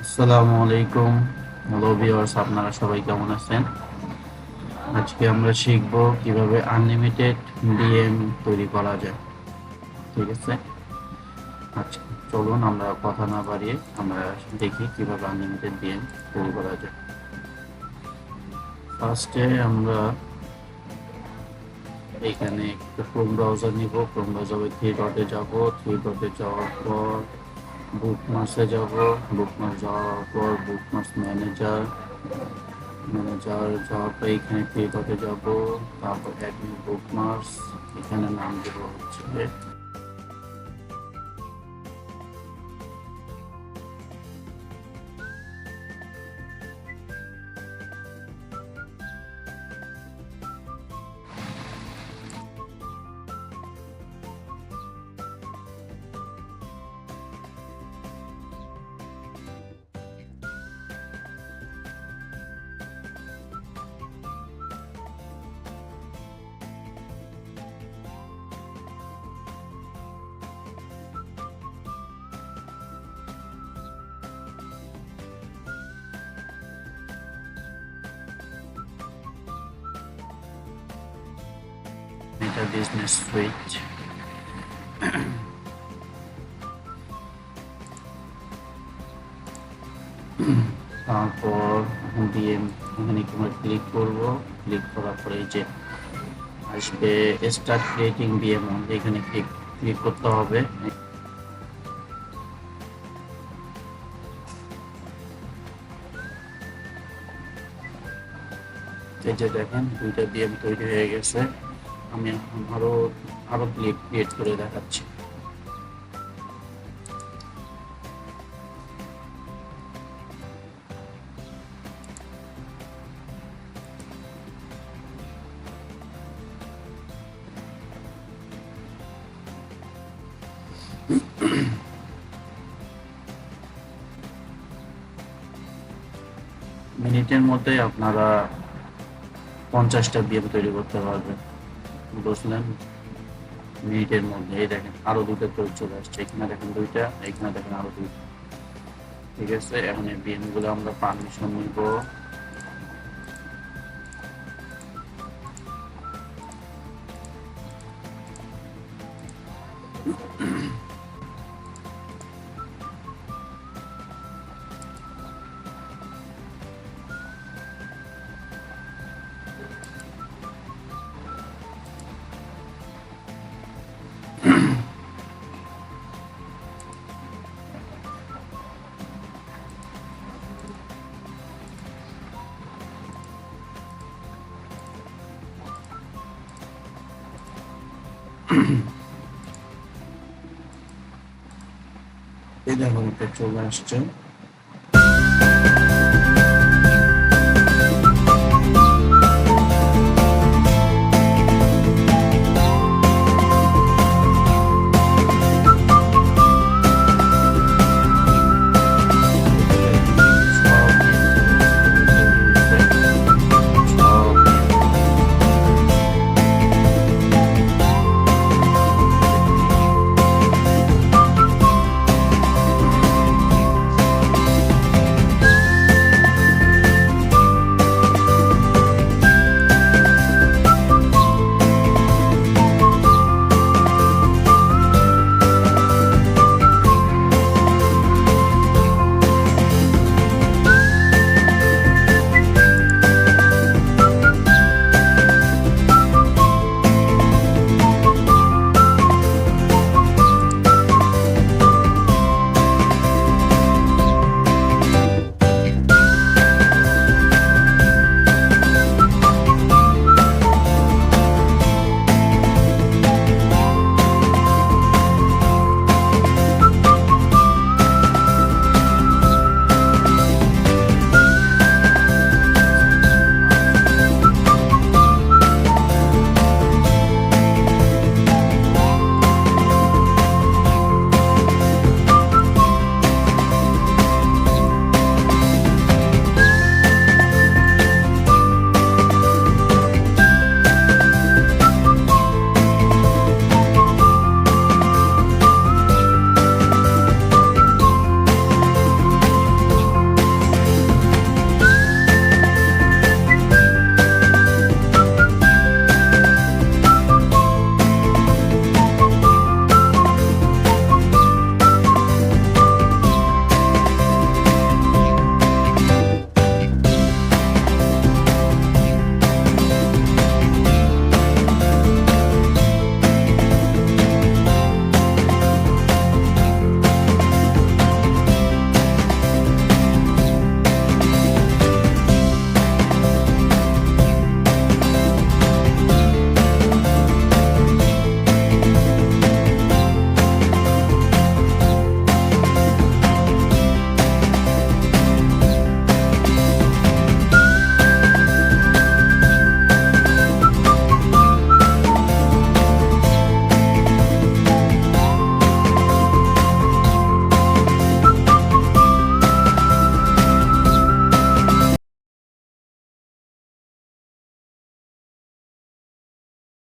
আসসালামু আলাইকুম। Hello viewers, আপনারা সবাই কেমন আছেন? আজকে আমরা শিখব কিভাবে আনলিমিটেড ডিএম তৈরি করা যায়। ঠিক আছে, আচ্ছা চলুন আমরা কথা না বাড়িয়ে আমরা দেখি কিভাবে আনলিমিটেড ডিএম তৈরি করা যায়। ফার্স্টে আমরা এখানে একটা ক্রোম ব্রাউজার নিব। ক্রোম ব্রাউজারে থ্রি ডটে যাব। থ্রি ডটে যাওয়ার পর বুকমার্কসে যাব। বুকমার্কস যাওয়ার পর বুকমার্কস ম্যানেজার যাওয়ার পর এখানে থ্রি ডটে যাব। তারপর অ্যাড নিউ বুকমার্কস, এখানে নাম দেবো হচ্ছে মেটা বিজনেস সুইচ। তারপর ডিএম এখানে আমরা ক্লিক করব। ক্লিক করার পরে এই যে আসবে স্টার্ট ক্রিয়েটিং ডিএম, এখানে ক্লিক করতে হবে। এই যে দেখেন দুইটা ডিএম তৈরি হয়ে গেছে। আমি এখন আরো ক্রিয়েট করে দেখাচ্ছি। মিনিটের মধ্যে আপনারা 50টা ডিএম তৈরি করতে পারবেন, বুঝলেন? মিনিটের মধ্যে এই দেখেন আরো দুটো তৈরি চলে আসছে। এখানে দেখেন দুইটা, এখানে দেখেন আরো দুইটা। ঠিক আছে, এখন এই ডিএম গুলো আমরা পারমিশন নিব। এই দেখুন এটা চলে আসছে।